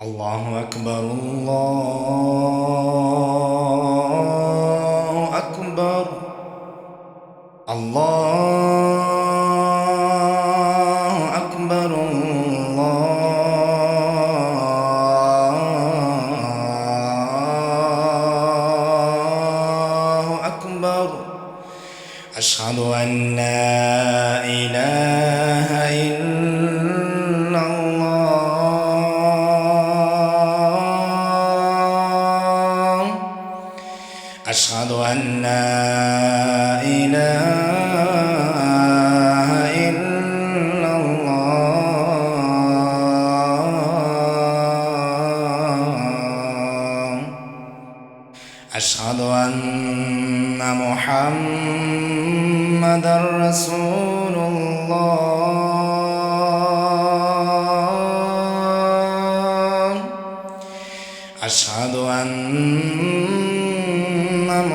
الله أكبر الله أكبر الله أكبر الله أكبر. أشهد أن لا إله إلا الله. أشهد أن لا إله إلا الله. أشهد أن محمدًا رسول الله. أشهد أن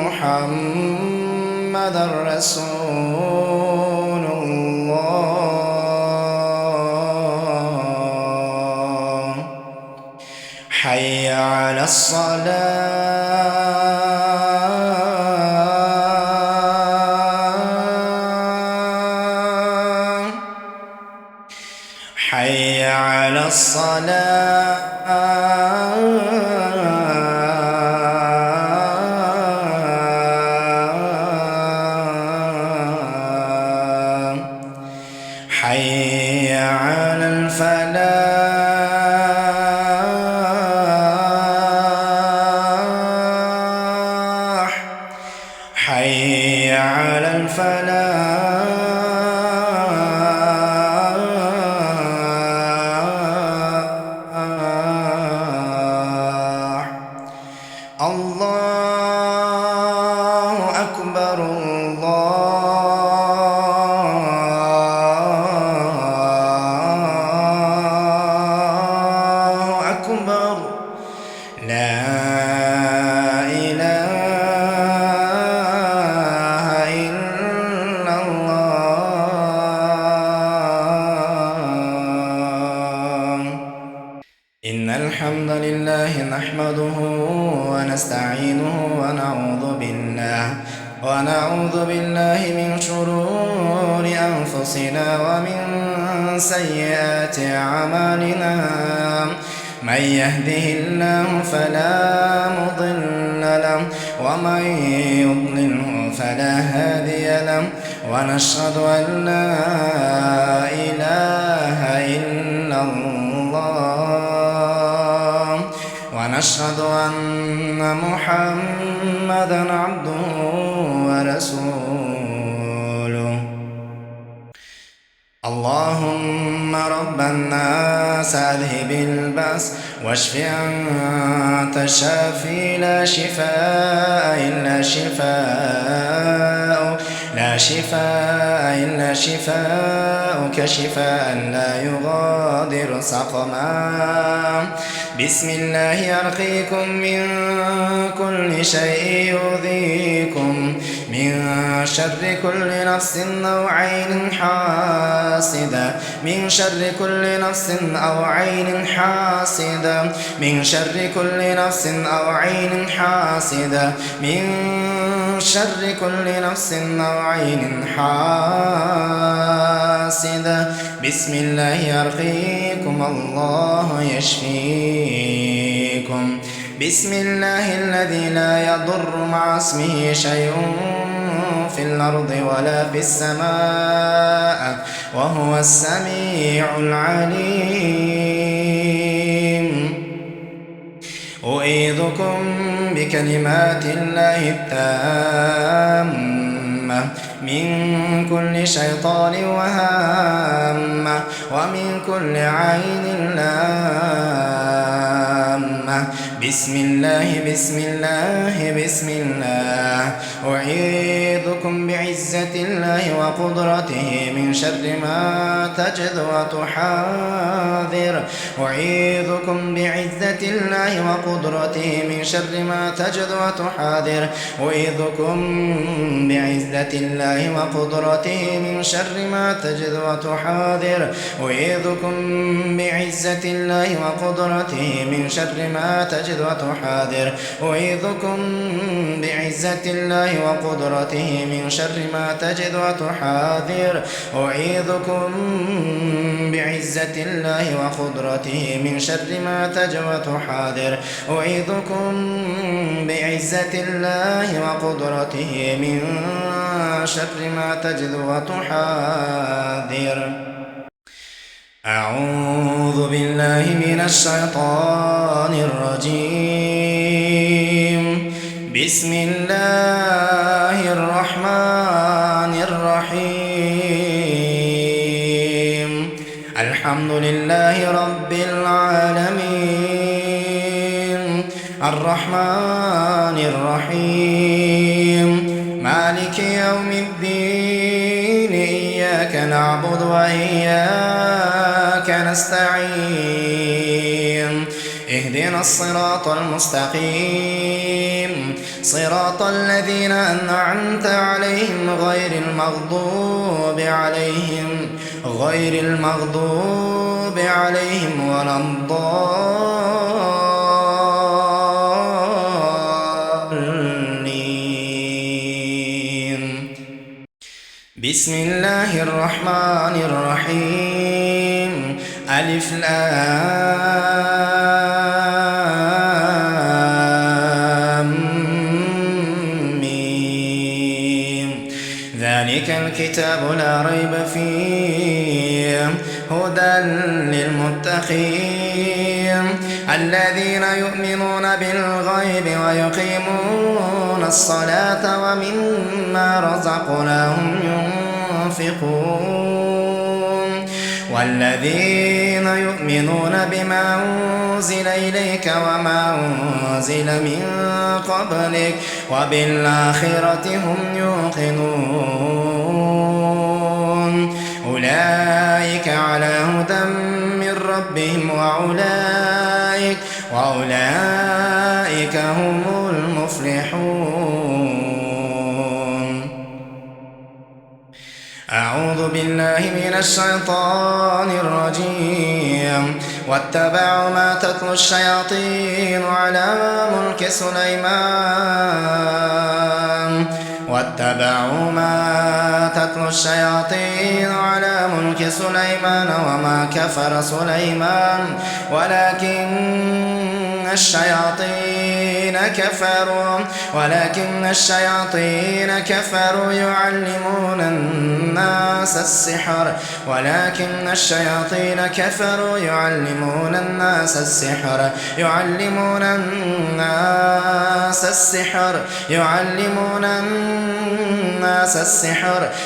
محمدًا رسول الله. حي على الصلاة. حي على الصلاة. حي على الفلاح. حي على الفلاح. الله أكبر الله أكبر. لا إله إلا الله. إن الحمد لله نحمده ونستعينه ونعوذ بالله من شرور أنفسنا ومن سيئات أعمالنا. من يهده الله فلا مضل له ومن يضلله فلا هادي له. ونشهد أن لا إله إلا الله. ونشهد أن محمدًا عبده ورسوله. اللهم رب الناس أذهب البأس واشف أنت الشافي. لا شفاء إلا شفاءك، لا شفاء إلا شفاءك، شفاء لا يغادر سقما. بسم الله أرقيكم من كل شيء يؤذيكم، من شر كل نفس أو عين حاسدة، من شر كل نفس أو عين حاسدة، من شر كل نفس أو عين حاسدة، من شر كل نفس أو عين حاسدة. بسم الله يرقيكم الله يشفيكم. بسم الله الذي لا يضر مع اسمه شيء في الأرض ولا في السماء وهو السميع العليم. أعيذكم بكلمات الله التامة من كل شيطان وهامة ومن كل عين لامة. بسم الله بسم الله بسم الله أعيذكم بعزة الله وقدرته من شر ما تجد وتحاذر أعيذكم بعزة الله وقدرته من شر ما تجد وتحاذر أعيذكم بعزة الله وقدرته من شر ما تجد وتحاذر أعيذكم بعزة الله وقدرته من شر ما تجد وتحاذر أعيذكم بعزة الله وقدرته من شر ما تجد وتحاذر أعيذكم بعزة الله وقدرته من شر ما تجد وتحاذر أعيذكم بعزة الله وقدرته من شر ما تجد وتحاذر أعوذ بالله من الشيطان الرجيم بسم الله الرحمن الرحيم الحمد لله رب العالمين الرحمن الرحيم مالك يوم الدين إياك نعبد وإياك نستعين اهدنا الصراط المستقيم صراط الذين أنعمت عليهم غير المغضوب عليهم ولا الضالين بسم الله الرحمن الرحيم ألف لام ميم ذلك الكتاب لا ريب فيه هدى للمتقين الذين يؤمنون بالغيب ويقيمون الصلاة ومما رزقناهم ينفقون والذين يؤمنون بما أنزل إليك وما أنزل من قبلك وبالآخرة هم يوقنون أولئك على هدى من ربهم وأولئك هم المفلحون أعوذ بالله من الشيطان الرجيم واتبعوا ما تتلو الشياطين على ملك سليمان وما كفر سليمان ولكن الشياطين كفروا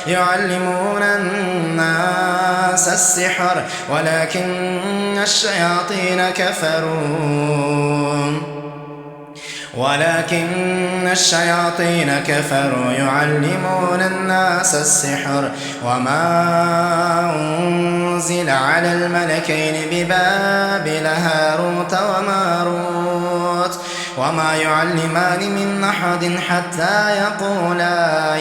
يعلمون الناس السحر ولكن الشياطين كفروا يعلمون الناس السحر وما أنزل على الملكين ببابل هاروت وماروت وما يعلمان من أحد حتى يقولا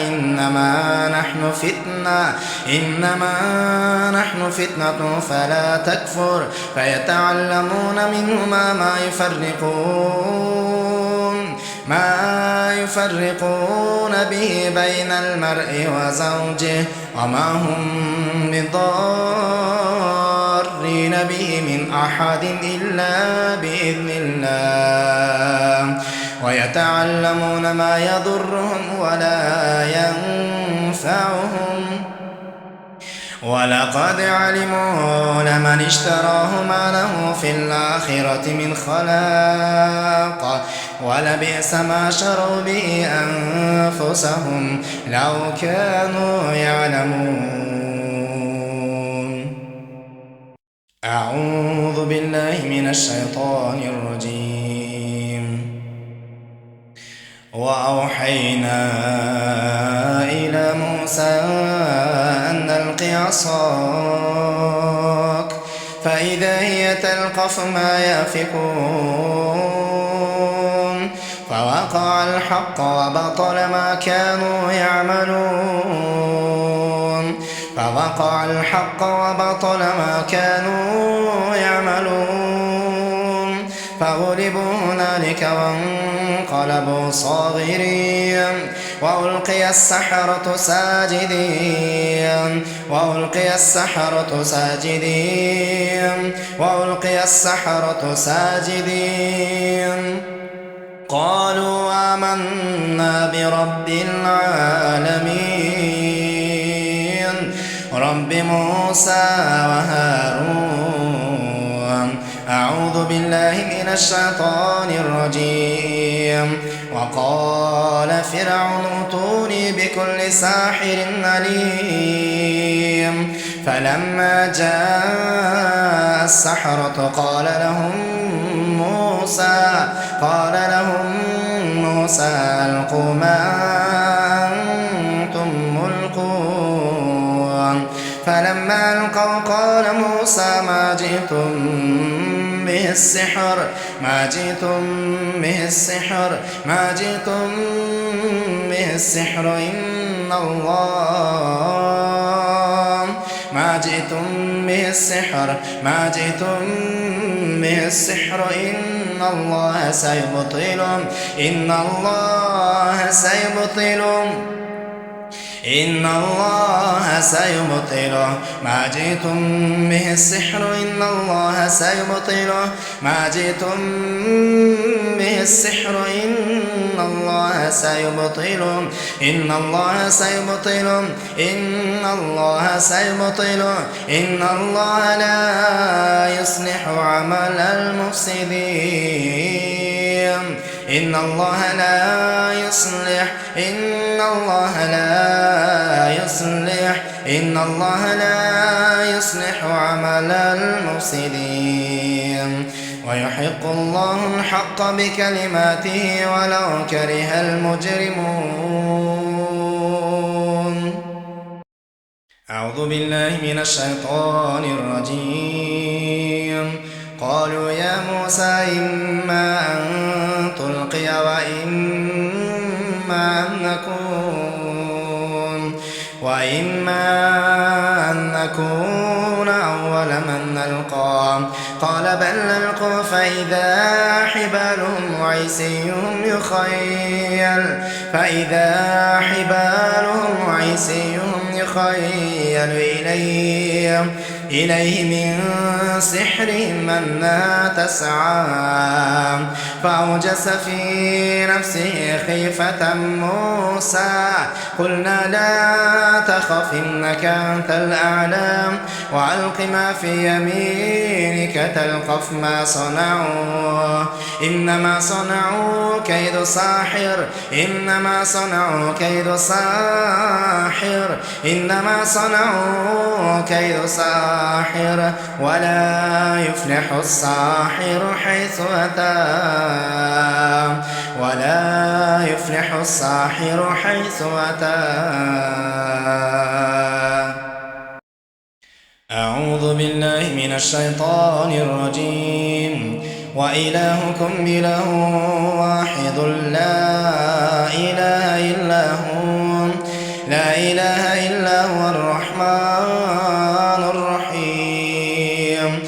إنما نحن فتنة فلا تكفر فيتعلمون منهما ما يفرقون به بين المرء وزوجه وما هم بضارين به من أحد إلا بإذن الله ويتعلمون ما يضرهم ولا ينفعهم ولقد علموا لمن اشتراه ما له في الآخرة من خلاق ولبئس ما شروا به أنفسهم لو كانوا يعلمون أعوذ بالله من الشيطان الرجيم وأوحينا إلى موسى أن ألق عصاك فإذا هي تلقف ما يأفكون فوقع الحق وبطل ما كانوا يعملون فوقع الحق وبطل ما كانوا يعملون فغلبوا هنالك وانقلبوا صاغرين وألقي السحرة ساجدين وألقي السحرة ساجدين وألقي السحرة ساجدين قالوا آمنا برب العالمين رب موسى وهارون أعوذ بالله من الشيطان الرجيم وقال فرعون ائتوني بكل ساحر عليم فلما جاء السحرة قال لهم موسى ألقوا ما أنتم ملقون فلما ألقوا قال موسى ما جئتم به السحر إن الله سيبطله ما جئتم به السحر إن الله سيبطله ما جئتم به السحر إن الله سيبطله إن الله لا يصلح عمل المفسدين إن الله لا يصلح عمل المفسدين ويحق الله الحق بكلماته ولو كره المجرمون. أعوذ بالله من الشيطان الرجيم. قالوا يا موسى إما أن تلقي وإما أن نكون أول من نلقى قال بل نلقوا فإذا حبالهم وعصيهم يخيل إليه من سحرهم أنها تسعى فأوجس في نفسه خيفة موسى قلنا لا تخف إنك أنت الأعلى وألق ما في يمينك تلقف ما صنعوا إنما صنعوا كيد ساحر ولا يفلح الساحر حيث أتى أعوذ بالله من الشيطان الرجيم. وإلهكم إله واحد لا إله إلا هو الرحمن الرحيم.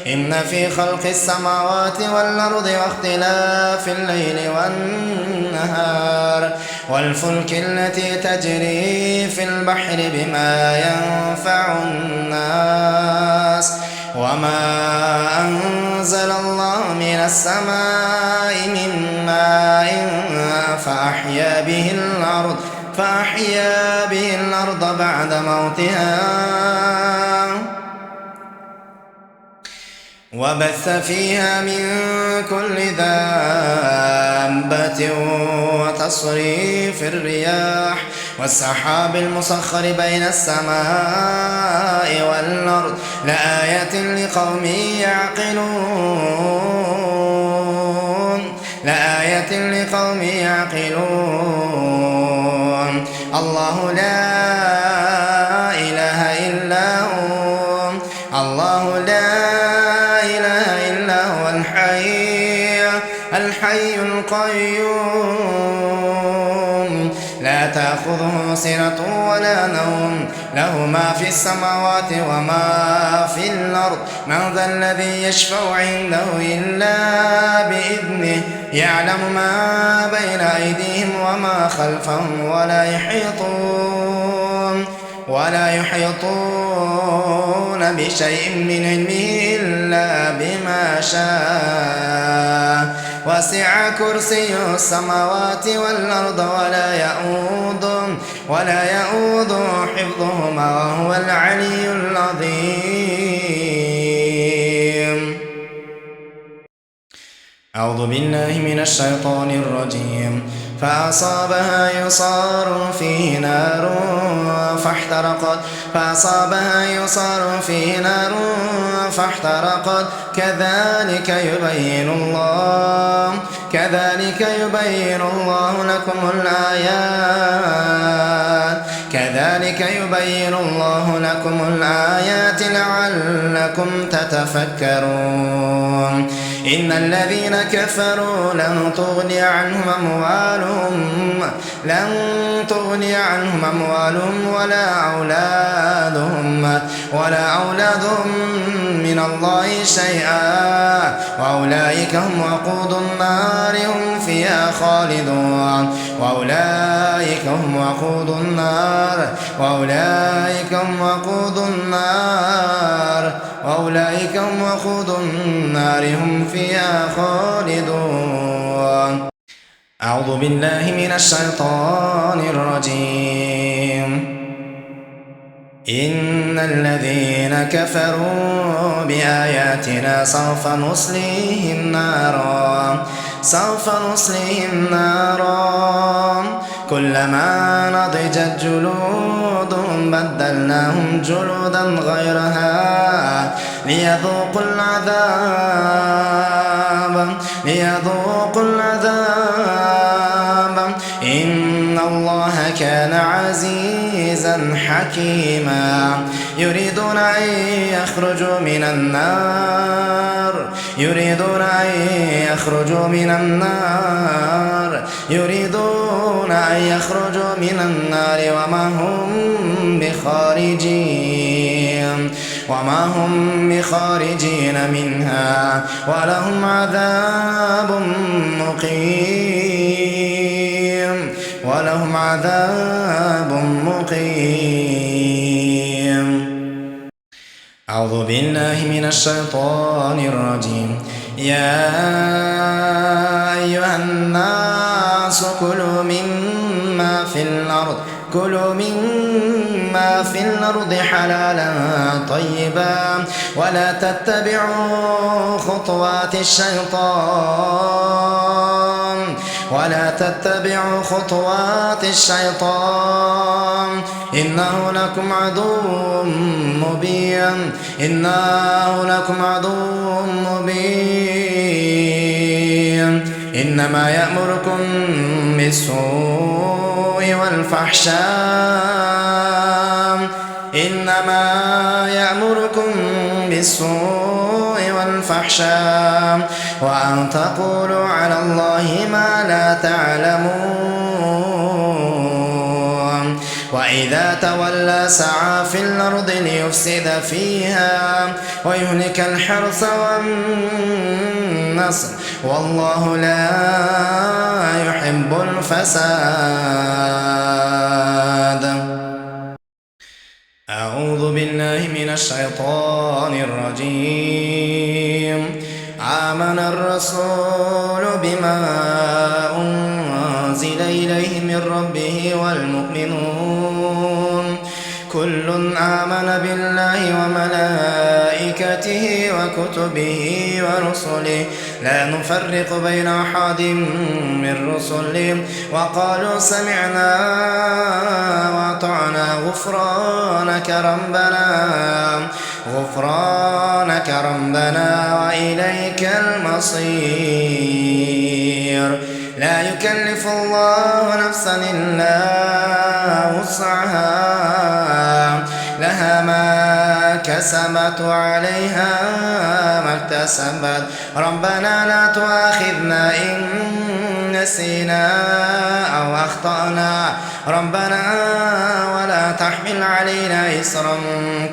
إن في خلق السماوات والأرض واختلاف الليل والنهار والفلك التي تجري في البحر بما ينفع الناس وما أنزل الله من السماء من ماء فأحيا به الأرض بعد موتها وبث فيها من كل دابة والسحاب المسخر بين السماء والأرض لآية لقوم يعقلون الله لا إله إلا هو الحي القيوم لا تأخذه سنة ولا نوم له ما في السماوات وما في الأرض من ذا الذي يشفع عنده إلا بإذنه يعلم ما بين أيديهم وما خلفهم ولا يحيطون بشيء من علمه إلا بما شاء وسع كرسيه السماوات والأرض ولا يؤود حفظهما وهو العلي العظيم. أعوذ بالله من الشيطان الرجيم. فأصابها يصار فيه نار فاحترقت كذلك يبين الله لكم الآيات لعلكم تتفكرون. إن الذين كفروا لن تغني عنهم أموالهم ولا أولادهم من الله شيئا وأولئك هم وقود النار هم فيها خالدون. وأولئك هم وقود النار هم فيها خالدون. أعوذ بالله من الشيطان الرجيم. إن الذين كفروا بآياتنا سوف نصليهم نارا كلما نضجت جلودهم بدلناهم جلودا غيرها ليذوقوا العذاب إن الله كان عزيزا حكيما. يريدون أن يخرجوا من النار وما هم بخارجين منها ولهم عذاب مقيم. أعوذ بالله من الشيطان الرجيم. يا أيها الناس كلوا مما في الأرض حلالا طيبا ولا تتبعوا خطوات الشيطان إنه لكم عدو مبين. إنما يأمركم بالسوء والفحشاء وأن تقولوا على الله ما لا تعلمون. وإذا تولى سعى في الأرض ليفسد فيها ويهلك الحرث والنسل والله لا يحب الفساد. أعوذ بالله من الشيطان الرجيم. آمن الرسول بما أنزل إليه من ربه والمؤمنون كل آمن بالله وملائكته وكتبه ورسله لا نفرق بين أحد من رسله وقالوا سمعنا وأطعنا غفرانك ربنا وإليك المصير لا يكلف الله نفسا إلا وسعها لها ما كسبت وعليها ما اكتسبت ربنا لا تؤاخذنا إن نسينا أو أخطأنا ربنا ولا تحمل علينا إصرا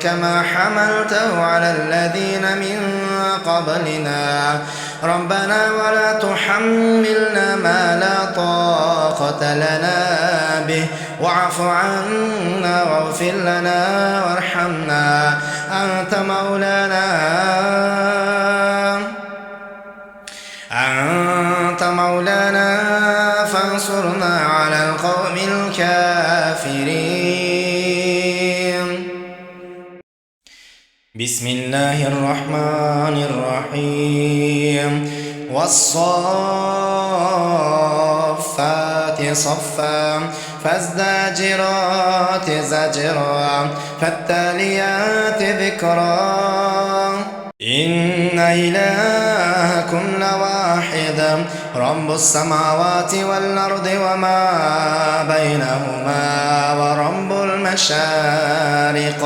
كما حملته على الذين من قبلنا ربنا ولا تحملنا ما لا طاقة لنا به واعف عنا واغفر لنا وارحمنا أنت مولانا فانصرنا على القوم الكافرين بسم الله الرحمن الرحيم والصافات صفا فالزاجرات زجرا فالتاليات ذكرا إن إلهكم لواحد رب السماوات والأرض وما بينهما ورب المشارق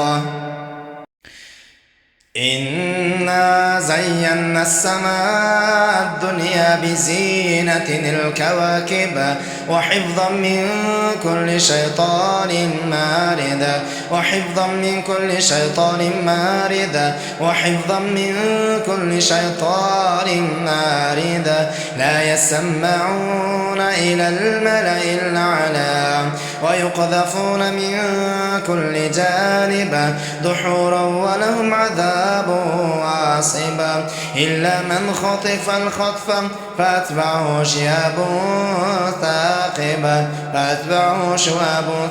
إنا زينا السماء الدنيا بزينة الكواكب وحفظا من كل شيطان مارد لا يسمعون إلى الملأ الأعلى ويقذفون من كل جانب دحورا ولهم عذاب واصب إلا من خطف الخطف فأتبعه شهاب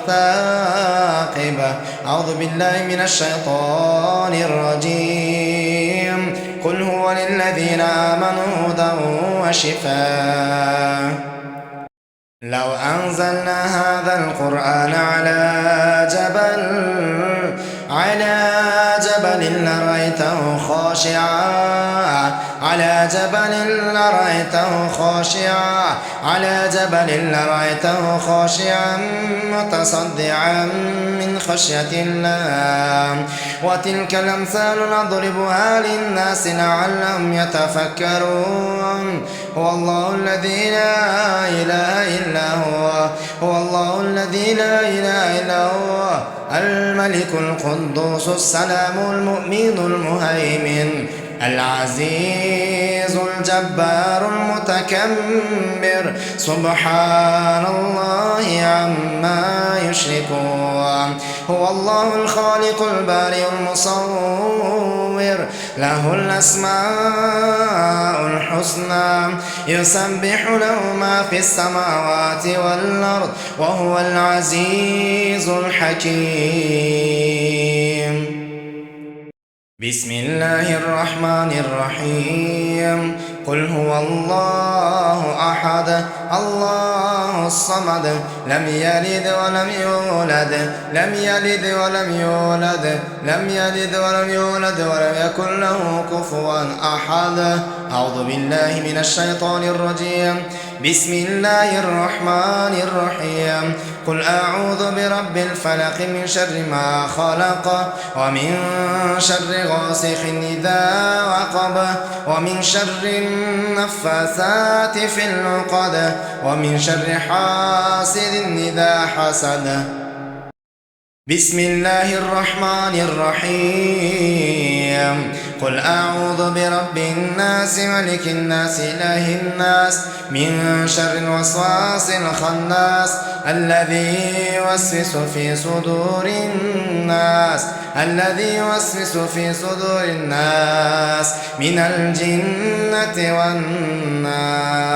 ثاقب أعوذ بالله من الشيطان الرجيم قل هو للذين آمنوا هدى وشفاء لو أنزلنا هذا القرآن على جبل لرأيته خاشعا متصدعا من خشية الله وتلك الأمثال نضربها للناس لعلهم يتفكرون هو الله الذي لا إله إلا هو الملك القدوس السلام المؤمن المهيمن العزيز الجبار المتكبر سبحان الله عما يشركون هو الله الخالق البارئ المصور له الأسماء الحسنى يسبح له ما في السماوات والأرض وهو العزيز الحكيم بسم الله الرحمن الرحيم قل هو الله أحد الله الصمد لم يلد ولم يولد ولم يكن له كفوا أحد أعوذ بالله من الشيطان الرجيم بسم الله الرحمن الرحيم قل أعوذ برب الفلق من شر ما خلق ومن شر غاسق إذا وقب ومن شر النفاثات في العقد ومن شر حاسد إذا حسد بسم الله الرحمن الرحيم قل أعوذ برب الناس ملك الناس إله الناس من شر الوسواس الخناس الذي يوسوس في صدور الناس من الجنة والناس